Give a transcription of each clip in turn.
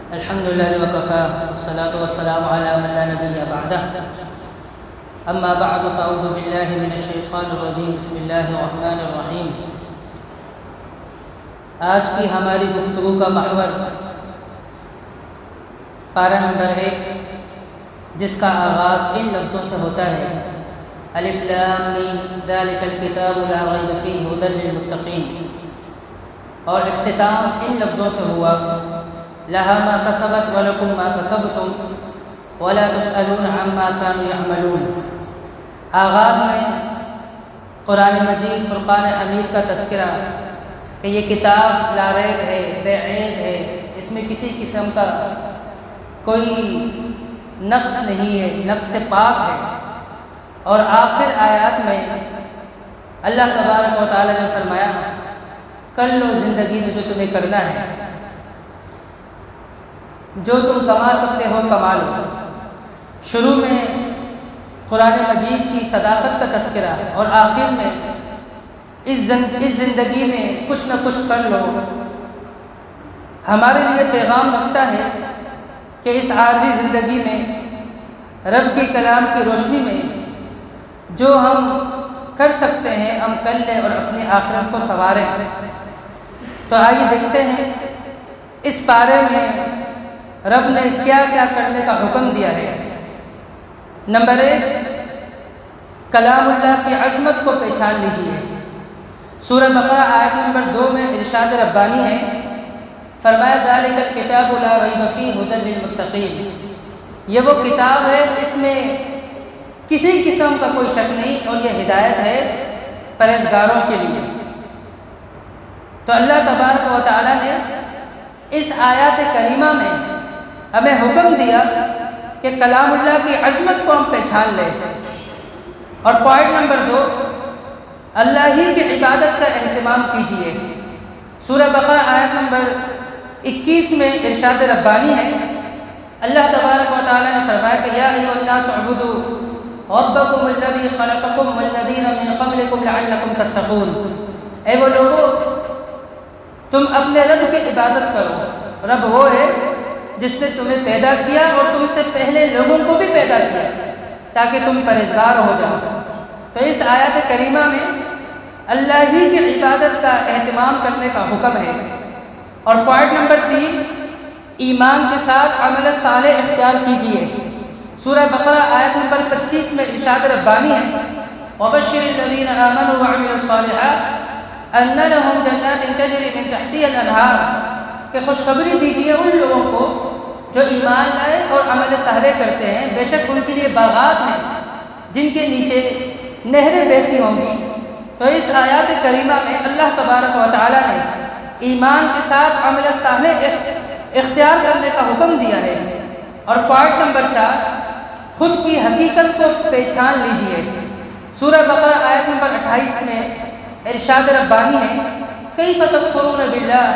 الحمد لله وكفى والصلاة والسلام على من لا نبي بعده أما بعد فأعوذ بالله من الشيطان الرجيم بسم الله الرحمن الرحیم۔ آج کی ہماری گفتگو کا محور پارہ نمبر 1 جس کا آغاز ان لفظوں سے ہوتا ہے الف لام میم ذالک الکتاب لا ریب فیہ ھدی للمتقین، اور اختتام ان لفظوں سے ہوا لہا ما کسبت ولکم ما کسبتم ولا تسألون عما كانوا يعملون۔ آغاز میں قرآن مجید فرقان حمید کا تذکرہ کہ یہ کتاب لا ریب ہے، بے عیب ہے، اس میں کسی قسم کا کوئی نقص نہیں ہے، نقص سے پاک ہے، اور آخر آیات میں اللہ تبارک و تعالی نے فرمایا کر لو زندگی میں جو تمہیں کرنا ہے، جو تم کما سکتے ہو کما لو۔ شروع میں قرآن مجید کی صداقت کا تذکرہ اور آخر میں اس زندگی میں کچھ نہ کچھ کر لو، ہمارے لیے پیغام رکھتا ہے کہ اس عارضی زندگی میں رب کے کلام کی روشنی میں جو ہم کر سکتے ہیں ہم کر لیں اور اپنی آخرت کو سنواریں۔ تو آئیے دیکھتے ہیں اس پارے میں رب نے کیا کیا کرنے کا حکم دیا ہے۔ نمبر 1، کلام اللہ کی عظمت کو پہچان لیجیے۔ سورہ بقرہ آیت نمبر 2 میں ارشاد ربانی ہے، فرمایا ذالک الکتاب لا ریب فیہ ھدی للمتقین، یہ وہ کتاب ہے اس میں کسی قسم کا کوئی شک نہیں اور یہ ہدایت ہے پرہیزگاروں کے لیے۔ تو اللہ تبارک و تعالی نے اس آیات کریمہ میں ہمیں حکم دیا کہ کلام اللہ کی عظمت کو ہم پہچان لیں، اور پوائنٹ نمبر 2، اللہ ہی کی عبادت کا اہتمام کیجیے۔ سورہ بقرہ آیت نمبر 21 میں ارشاد ربانی ہے، اللہ تبارک و تعالی نے فرمایا کہ یا ایھا الناس اعبدوا ربکم الذی خلقکم والذین من قبلکم لعلکم تتقون، اے وہ لوگو تم اپنے رب کی عبادت کرو۔ رب وہ ہے جس نے تمہیں پیدا کیا اور تم سے پہلے لوگوں کو بھی پیدا کیا تاکہ تم پرہیزگار ہو جاؤ۔ تو اس آیت کریمہ میں اللہ ہی کی عبادت کا اہتمام کرنے کا حکم ہے۔ اور پوائنٹ نمبر 3، ایمان کے ساتھ عمل صالح اختیار کیجیے۔ سورہ بقرہ آیت نمبر 25 میں ارشاد ربانی ہے وَبَشِّرِ الَّذِينَ آمَنُوا وَعَمِلُوا الصَّالِحَاتِ أَنَّ لَهُمْ جَنَّاتٍ تَجْرِي مِن تَحْتِهَا الْأَنْهَارُ، کہ خوشخبری دیجیے ان لوگوں کو جو ایمان لائے اور عمل صالح کرتے ہیں، بے شک ان کے لیے باغات ہیں جن کے نیچے نہریں بہتی ہوں گی۔ تو اس آیات کریمہ میں اللہ تبارک و تعالی نے ایمان کے ساتھ عمل صالح اختیار کرنے کا حکم دیا ہے۔ اور پوائنٹ نمبر 4، خود کی حقیقت کو پہچان لیجیے۔ سورہ بقرہ آیت نمبر 28 میں ارشاد ربانی ہے کیف تکفرون باللہ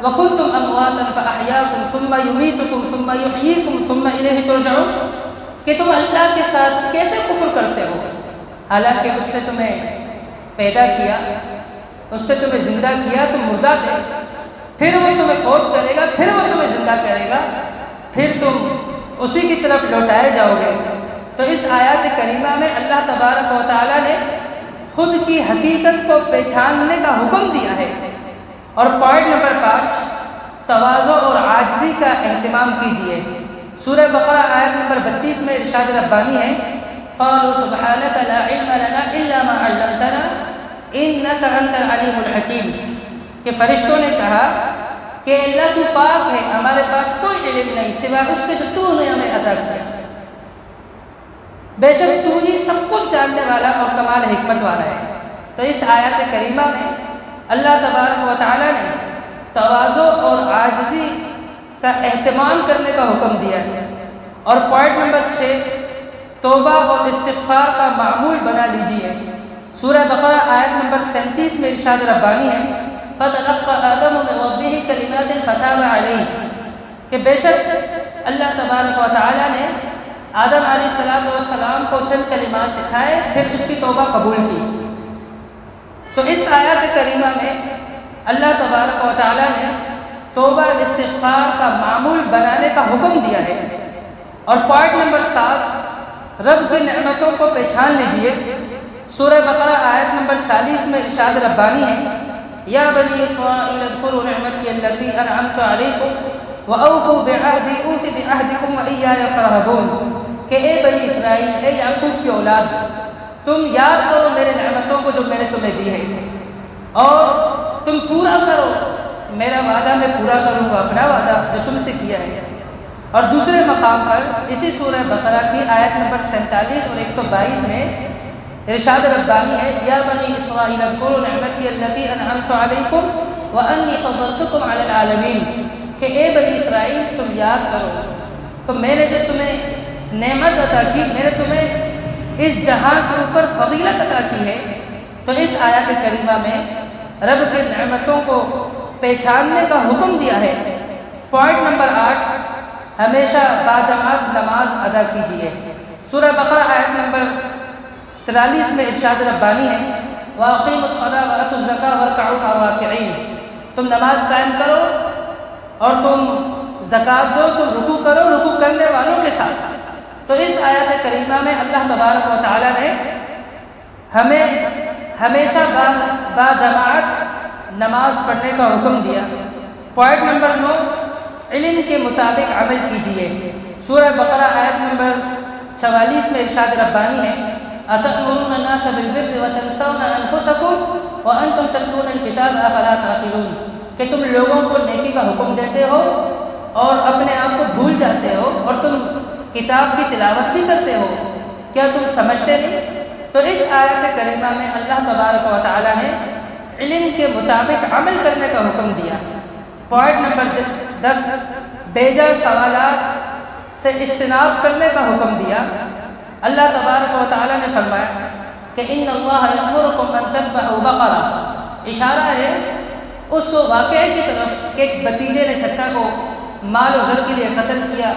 وکنتم امواتا فاحیاکم ثم یمیتکم ثم یحییکم ثم الیہ ترجعون، کہ تم اللہ کے ساتھ کیسے کفر کرتے ہو حالانکہ اس نے تمہیں پیدا کیا، اس نے تمہیں زندہ کیا، تم مردہ تھے، پھر وہ تمہیں فوت کرے گا، پھر وہ تمہیں زندہ کرے گا، پھر تم اسی کی طرف لوٹائے جاؤ گے۔ تو اس آیات کریمہ میں اللہ تبارک و تعالی نے خود کی حقیقت کو پہچاننے کا حکم دیا ہے۔ اور پوائنٹ نمبر 5، تواضع اور عاجزی کا اہتمام کیجیے۔ سورہ بقرہ آیت نمبر 32 میں ارشاد ربانی ہے قالوا سبحانک لا علم لنا الا ما علمتنا انک انت العلیم الحکیم، کہ فرشتوں نے کہا کہ اللہ تو پاک ہے، ہمارے پاس کوئی علم نہیں سوائے اس کے جو تو نے ہمیں عطا کیا، بے شک تو ہی سب کچھ جاننے والا اور کمال حکمت والا ہے۔ تو اس آیات کریمہ میں اللہ تبارک و تعالی نے تواضع اور عاجزی کا اہتمام کرنے کا حکم دیا ہے۔ اور پوائنٹ نمبر 6، توبہ اور استغفار کا معمول بنا لیجیے۔ سورہ بقرہ آیت نمبر 37 میں ارشاد ربانی ہے فَتَلَقَّى آدَمُ مِن رَّبِّهِ كَلِمَاتٍ فَتَابَ عَلَيْهِ، کہ بے شک اللہ تبارک و تعالی نے آدم علیہ السلام کو چند کلمات سکھائے، پھر اس کی توبہ قبول کی۔ تو اس آیت کریمہ میں اللہ تبارک و تعالی نے توبہ استغفار کا معمول بنانے کا حکم دیا ہے۔ اور پوائنٹ نمبر 7، رب کی نعمتوں کو پہچان لیجئے۔ سورہ بقرہ آیت نمبر 40 میں ارشاد ربانی ہے، یا بنی اسرائیل اذکروا نعمتی التی انعمت علیکم واوفوا بعہدی اوف بعہدکم وایای فارہبون، کہ اے بنی اسرائیل، اے یعقوب کی اولاد، تم یاد کرو میرے نعمتوں کو جو میں نے تمہیں دی ہے، اور تم پورا کرو میرا وعدہ، میں پورا کروں گا اپنا وعدہ جو تم سے کیا ہے۔ اور دوسرے مقام پر اسی سورہ بقرہ کی آیت نمبر 47 اور 122 میں ارشاد ربانی ہے، یا بنی اسرائیل اذکروا نعمتی التی انعمت علیکم وانی فضلتکم علی العالمین، کہ اے بنی اسرائیل تم یاد کرو تو میں نے جو تمہیں نعمت عطا کی، میں نے تمہیں اس جہاں کے اوپر فضیلت عطا کی ہے۔ تو اس آیت کریمہ میں رب کی نعمتوں کو پہچاننے کا حکم دیا ہے۔ پوائنٹ نمبر 8، ہمیشہ باجماعت نماز ادا کیجیے۔ سورہ بقرہ آیت نمبر 43 میں ارشاد ربانی ہے، وَأَقِيمُوا الصَّلَاةَ وَآتُوا الزَّكَاةَ وَارْكَعُوا مَعَ الرَّاكِعِينَ، تم نماز قائم کرو اور تم زکوٰۃ دو، تم رکوع کرو رکوع کرنے والوں کے ساتھ۔ تو اس آیت کریمہ میں اللہ تبارک و تعالی نے ہمیں ہمیشہ باجماعت نماز پڑھنے کا حکم دیا۔ پوائنٹ نمبر 9، علم کے مطابق عمل کیجیے۔ سورہ بقرہ آیت نمبر 44 میں ارشاد ربانی ہے، أَتَأْمُرُونَ النَّاسَ بِالْبِرِّ وَتَنْسَوْنَ أَنفُسَكُمْ وَأَنْتُمْ تَتْلُونَ الْكِتَابَ أَفَلَا تَعْقِلُونَ، کہ تم لوگوں کو نیکی کا حکم دیتے ہو اور اپنے آپ کو بھول جاتے ہو، اور تم کتاب کی تلاوت بھی کرتے ہو، کیا تم سمجھتے نہیں؟ تو اس آیت کریمہ میں اللہ تبارک و تعالی نے علم کے مطابق عمل کرنے کا حکم دیا۔ پوائنٹ نمبر 10، بیجا سوالات سے اجتناب کرنے کا حکم دیا۔ اللہ تبارک و تعالی نے فرمایا کہ ان اللہ یأمرکم ان تذبحوا بقرہ، اشارہ ہے اس واقعے کی طرف کہ ایک بھتیجے نے چچا کو مال و زر کے لیے قتل کیا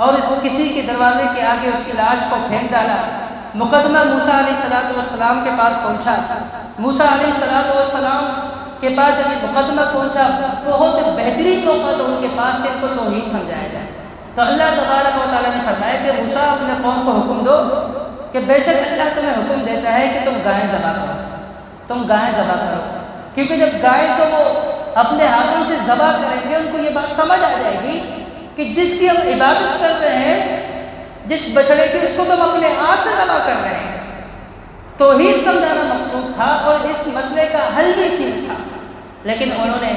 اور اس کسی کے دروازے کے آگے اس کی لاش کو پھینک ڈالا۔ مقدمہ موسیٰ علیہ السلام کے پاس پہنچا۔ موسیٰ علیہ السلام کے پاس جب یہ مقدمہ پہنچا، بہت بہترین موقع تو ان کے پاس کہ ان کو توحید سمجھایا جائے۔ تو اللہ تبارک و تعالیٰ نے فرمایا کہ موسیٰ اپنے قوم کو حکم دو کہ بے شک اللہ تمہیں حکم دیتا ہے کہ تم گائیں ذبح کرو، تم گائیں ذبح کرو، کیونکہ جب گائے کو وہ اپنے ہاتھوں سے ذبح کریں گے، ان کو یہ بات سمجھ آ جائے گی کہ جس کی ہم عبادت کر رہے ہیں، جس بچڑے کی، اس کو تو ہم اپنے آپ سے ذبح کر رہے ہیں۔ توحید سمجھانا مقصود تھا اور اس مسئلے کا حل بھی اسی میں تھا، لیکن انہوں نے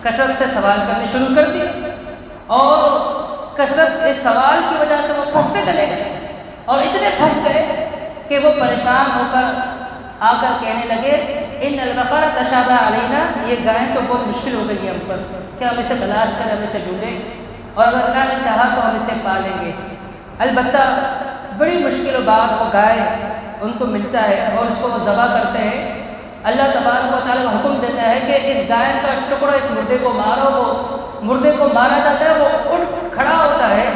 کثرت سے سوال کرنے شروع کر دیے، اور کثرت کے سوال کی وجہ سے وہ پھنستے چلے گئے، اور اتنے پھنس گئے کہ وہ پریشان ہو کر آ کر کہنے لگے، ان البقرہ تشابہ علینا، یہ گائیں تو بہت مشکل ہو گئی ہے ہم پر، کیا ہم اسے تلاش کریں، ہم اسے ڈھونڈیں، اور اگر اللہ نے چاہا تو ہم اسے پالیں گے۔ البتہ بڑی مشکل بعد وہ گائے ان کو ملتا ہے اور اس کو وہ ذبح کرتے ہیں۔ اللہ تبارک و تعالیٰ حکم دیتا ہے کہ اس گائے کا ٹکڑا، اس مردے کو مارو۔ وہ مردے کو مارا جاتا ہے، وہ اٹھ کھڑا ہوتا ہے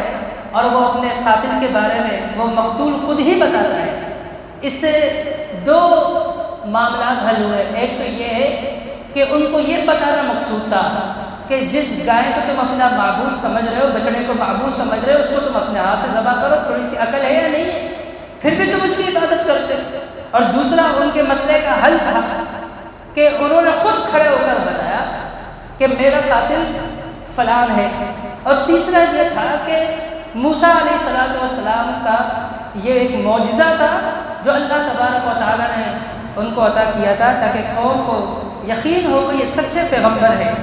اور وہ اپنے قاتل کے بارے میں وہ مقتول خود ہی بتاتا ہے۔ اس سے دو معاملات حل ہوئے۔ ایک تو یہ ہے کہ ان کو یہ بتانا مقصود تھا کہ جس گائے کو تم اپنا معبود سمجھ رہے ہو، بچڑے کو معبود سمجھ رہے ہو، اس کو تم اپنے ہاتھ سے ذبح کرو، تھوڑی سی عقل ہے یا نہیں، پھر بھی تم اس کی عبادت کرتے ہو۔ اور دوسرا ان کے مسئلے کا حل تھا کہ انہوں نے خود کھڑے ہو کر بتایا کہ میرا قاتل فلان ہے۔ اور تیسرا یہ تھا کہ موسیٰ علیہ السلام کا یہ ایک معجزہ تھا جو اللہ تبارک و تعالیٰ نے ان کو عطا کیا تھا تاکہ قوم کو یقین ہو کہ یہ سچے پیغمبر ہیں۔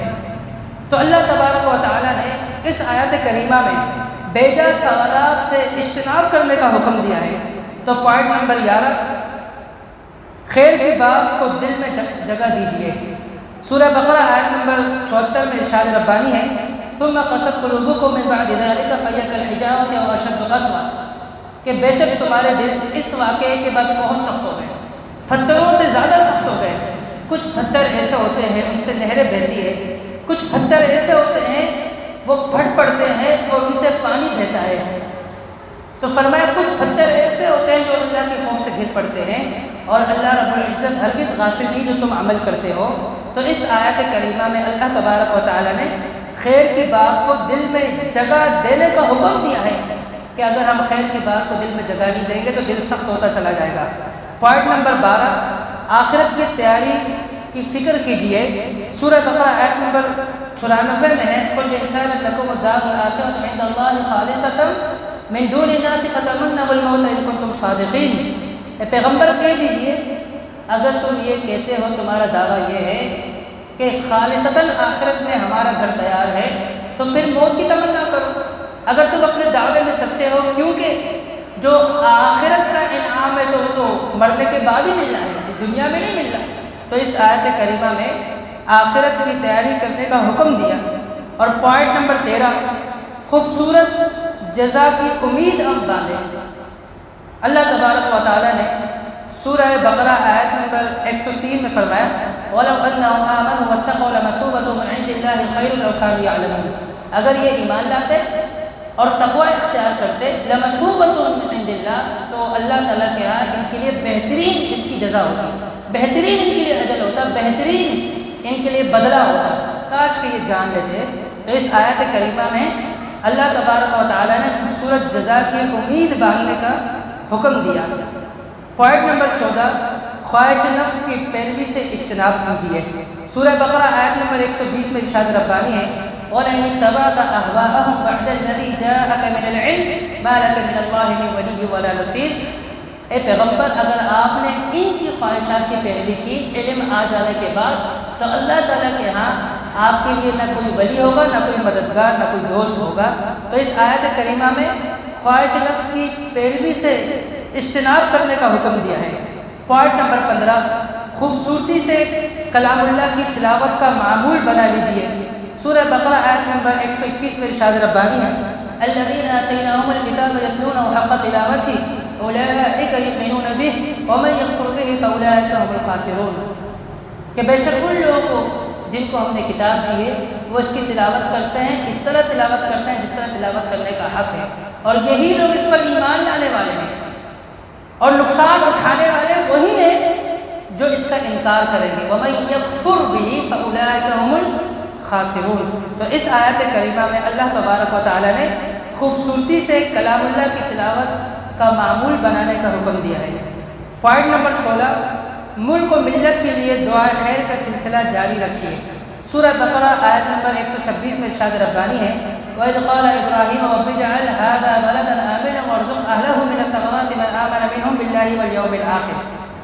تو اللہ تبارک و تعالیٰ نے اس آیت کریمہ میں بیجا سوالات سے اجتناب کرنے کا حکم دیا ہے۔ تو پوائنٹ نمبر 11، خیر کی بات کو دل میں جگہ دیجیے۔ سورہ بقرہ آیت نمبر 74 میں ارشاد ربانی ہے، ثم قست قلوبکم من بعد ذلک فہی کالحجارۃ او اشد قسوۃ، کہ بے شک تمہارے دل اس واقعے کے بعد بہت سخت ہو گئے، پتھروں سے زیادہ سخت ہو گئے۔ کچھ پتھر ایسے ہوتے ہیں ان سے نہریں بہتی ہے، کچھ پتھر ایسے ہوتے ہیں وہ پھٹ پڑتے ہیں اور ان سے پانی بہتا ہے۔ تو فرمایا کچھ پتھر ایسے ہوتے ہیں جو اللہ کے خوف سے گر پڑتے ہیں، اور اللہ رب العزت ہرگز غافل نہیں جو تم عمل کرتے ہو۔ تو اس آیت کریمہ میں اللہ تبارک و تعالی نے خیر کی بات کو دل میں جگہ دینے کا حکم دیا ہے کہ اگر ہم خیر کی بات کو دل میں جگہ نہیں دیں گے تو دل سخت ہوتا چلا جائے گا۔ پوائنٹ نمبر 12، آخرت کی تیاری کی فکر کیجئے۔ سورہ بقرہ آیت نمبر 94 میں ہے، قُلْ إِنْ كَانَتْ لَكُمُ الدَّارُ الْآخِرَةُ عِنْدَ اللَّهِ خَالِصَةً مِنْ دُونِ النَّاسِ فَتَمَنَّوُا الْمَوْتَ إِن كُنتُمْ صَادِقِينَ۔ اے پیغمبر کہہ دیجئے اگر تم یہ کہتے ہو، تمہارا دعویٰ یہ ہے کہ خالصتاً آخرت میں ہمارا گھر تیار ہے، تو پھر موت کی تمنا کرو اگر تم اپنے دعوے میں سچے ہو، کیونکہ جو آخرت کا انعام ہے تو وہ تو مرنے کے بعد ہی مل جائے گا، اس دنیا میں نہیں مل رہا۔ تو اس آیت کریمہ میں آخرت کی تیاری کرنے کا حکم دیا۔ اور پوائنٹ نمبر 13، خوبصورت جزا کی امید اب باندھے۔ اللہ تبارک و تعالیٰ نے سورہ بقرہ آیت نمبر 103 میں فرمایا، وَلَوْ أَنَّهُمْ آمَنُوا وَاتَّقَوْا لَمَثُوبَةٌ مِنْ عِنْدِ اللَّهِ خَيْرٌ لَوْ كَانُوا يَعْلَمُونَ۔ اگر یہ ایمان لاتے اور تقوی اختیار کرتے، لَمَثُوبَةٌ مِنْ عِنْدِ اللَّهِ، تو اللہ تعالیٰ کے ہاں ان کے لیے بہترین اس کی جزا ہوتی، بہترین ان کے لیے اجر ہوتا، بہترین ان کے لیے بدلہ ہوتا، کاش کہ یہ جان لیتے۔ تو اس آیت کریمہ میں اللہ تبارک و تعالیٰ نے خوبصورت جزا کی امید باندھنے کا حکم دیا۔ پوائنٹ نمبر 14، خواہش نفس کی پیروی سے اجتناب کیجیے۔ سورہ بقرہ آیت نمبر 120 میں ارشاد ربانی ہے، وَلَئِنِ اتَّبَعْتَ أَهْوَاءَهُمْ بَعْدَ الَّذِي جَاءَكَ مِنَ الْعِلْمِ مَا لَكَ مِنَ اللَّهِ مِنْ وَلِيٍّ وَلَا نَصِيرٍ۔ اے پیغمبر، اگر آپ نے ان کی خواہشات کی پیروی کی علم آ جانے کے بعد، تو اللہ تعالیٰ کے ہاں آپ کے لیے نہ کوئی ولی ہوگا، نہ کوئی مددگار، نہ کوئی دوست ہوگا۔ تو اس آیت کریمہ میں خواہش نفس کی پیروی سے اجتناب کرنے کا حکم دیا ہے۔ پوائنٹ نمبر 15، خوبصورتی سے کلام اللہ کی تلاوت کا معمول بنا لیجئے۔ سورہ بقرہ آیت نمبر 121 میں ارشاد ربانی ہے، الذین آتیناہم الکتاب یتلونہ حق تلاوتہ اولئک یؤمنون بہ ومن یکفر بہ فاولئک هم الخاسرون۔ کہ بے شک ان لوگوں کو جن کو ہم نے کتاب دی ہے وہ اس کی تلاوت کرتے ہیں، اس طرح تلاوت کرتے ہیں جس طرح تلاوت کرنے کا حق ہے، اور یہی لوگ اس پر ایمان لانے والے ہیں، اور نقصان اٹھانے والے وہی ہیں جو اس کا انکار کریں گے۔ وَمَن يَكْفُرْ بِهِ فَأُولَٰئِكَ هُمُ الْخَاسِرُونَ۔ تو اس آیت کریمہ میں اللہ تبارک و تعالیٰ نے خوبصورتی سے کلام اللہ کی تلاوت کا معمول بنانے کا حکم دیا ہے۔ پوائنٹ نمبر 16، ملک و ملت کے لیے دعائے خیر کا سلسلہ جاری رکھیے۔ سورہ بقرہ آیت نمبر 126 میں ارشاد ربانی ہے، وَإِذْ قَالَ إِبْرَاهِيمُ رَبِّ اجْعَلْ هَٰذَا بَلَدًا آمِنًا وَارْزُقْ أَهْلَهُ مِنَ الثَّمَرَاتِ مَنْ آمَنَ مِنْهُمْ بِاللَّهِ وَالْيَوْمِ الْآخِرِ۔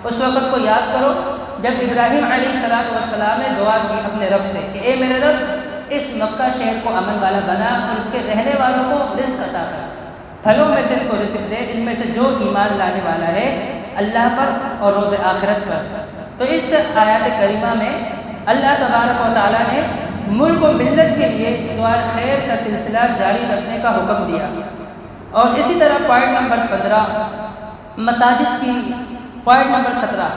اس وقت کو یاد کرو جب ابراہیم علیہ السلام نے دعا کی اپنے رب سے کہ اے میرے رب، اس مکہ شہر کو امن والا بنا اور اس کے رہنے والوں کو رزق عطا کر، پھلوں میں سے ان کو رزق دے، ان میں سے جو ایمان لانے والا ہے اللہ پر اور روز آخرت پر۔ تو اس آیات کریمہ میں اللہ تبارک و تعالیٰ نے ملک و ملت کے لیے دعا خیر کا سلسلہ جاری رکھنے کا حکم دیا۔ اور اسی طرح پوائنٹ نمبر 15، مساجد کی پوائنٹ نمبر 17،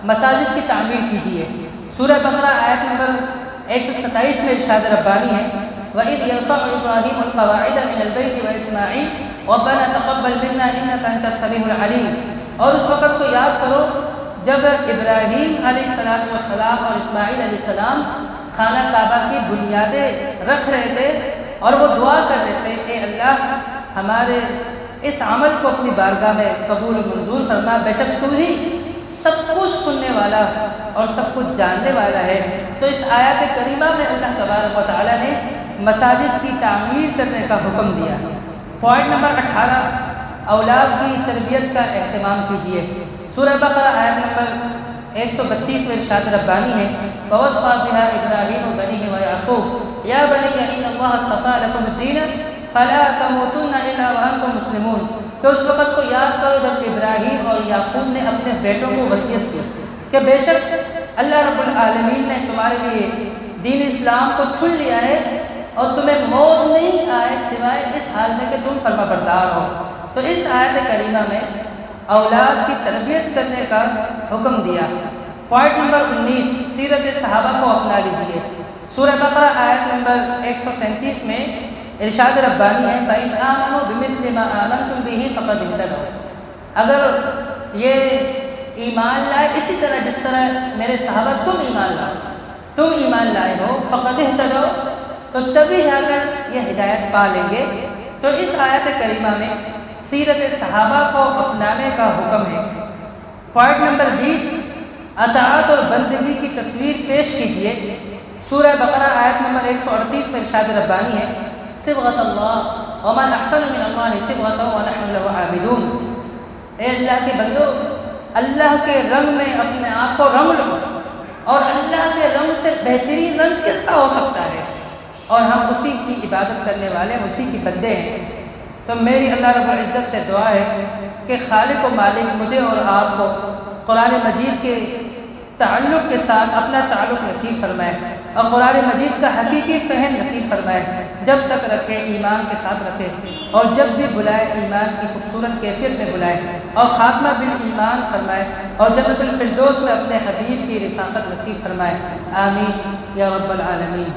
مساجد کی تعمیر کیجیے۔ سورہ بقرہ آیت نمبر 127 میں ارشاد ربانی ہے، وَإِذْ يَرْفَعُ إِبْرَاهِيمُ الْقَوَاعِدَ مِنَ الْبَيْتِ وَإِسْمَاعِيلُ رَبَّنَا تَقَبَّلْ مِنَّا إِنَّكَ أَنْتَ السَّمِيعُ الْعَلِيمُ۔ اور اس وقت کو یاد کرو جب ابراہیم علیہ السلام اور اسماعیل علیہ السلام خانہ کعبہ کی بنیادیں رکھ رہے تھے اور وہ دعا کر رہے تھے، اے اللہ ہمارے اس عمل کو اپنی بارگاہ میں قبول و منظور فرما، بے شک تو ہی سب کچھ سننے والا اور سب کچھ جاننے والا ہے۔ تو اس آیات کریمہ میں اللہ تبارک و تعالیٰ نے مساجد کی تعمیر کرنے کا حکم دیا۔ پوائنٹ نمبر 18، اولاد کی تربیت کا اہتمام کیجیے۔ سورہ بقرہ آیت نمبر 132 میں ارشاد ربانی ہے، وَوَصَّىٰ بِهَا إِبْرَاهِيمُ بَنِيهِ وَيَعْقُوبُ يَا بَنِيَّ إِنَّ اللَّهَ اصْطَفَىٰ لَكُمُ الدِّينَ فَلَا تَمُوتُنَّ إِلَّا وَأَنتُم مُّسْلِمُونَ۔ کہ اس وقت کو یاد کرو جب ابراہیم اور یعقوب نے اپنے بیٹوں کو وصیت کی کہ بے شک اللہ رب العالمین نے تمہارے لیے دین اسلام کو چن لیا ہے اور تمہیں موت نہیں آئے سوائے اس حال میں کہ تم فرما بردار ہو۔ تو اس آیت کریمہ میں اولاد کی تربیت کرنے کا حکم دیا۔ پوائنٹ نمبر 19، سیرت صحابہ کو اپنا لیجیے۔ سورہ بقرہ آیت نمبر 137 میں ارشاد ربانی ہے، فَإِنْ آمَنُوا بِمِثْلِ مَا آمَنْتُمْ بِهِ فَقَدِ اهْتَدَوْا۔ اگر یہ ایمان لائے اسی طرح جس طرح میرے صحابہ تم ایمان لائے ہو، فَقَدِ اهْتَدَوْا، تو تبھی جا کر یہ ہدایت پا لیں گے۔ تو اس آیت کریمہ میں سیرت صحابہ کو اپنانے کا حکم ہے۔ پوائنٹ نمبر 20، اطاعت اور بندگی کی تصویر پیش کیجیے۔ سورہ بقرہ آیت نمبر 138 میں ارشاد ربانی ہے، صبغۃ اللہ ومن احسن من اللہ صبغۃ ونحن له عابدون۔ اے اللہ کے بندو، اللہ کے رنگ میں اپنے آپ کو رنگ لو، اور اللہ کے رنگ سے بہترین رنگ کس کا ہو سکتا ہے، اور ہم اسی کی عبادت کرنے والے، اسی کے بندے ہیں۔ تو میری اللہ رب العزت سے دعا ہے کہ خالق و مالک مجھے اور آپ کو قرآن مجید کے تعلق کے ساتھ اپنا تعلق نصیب فرمائے، اور قرآن مجید کا حقیقی فہم نصیب فرمائے۔ جب تک رکھے ایمان کے ساتھ رکھے، اور جب بھی بلائے ایمان کی خوبصورت کیفیت میں بلائے، اور خاتمہ بالایمان فرمائے، اور جنت الفردوس میں اپنے حبیب کی رفاقت نصیب فرمائے۔ آمین یا رب العالمین۔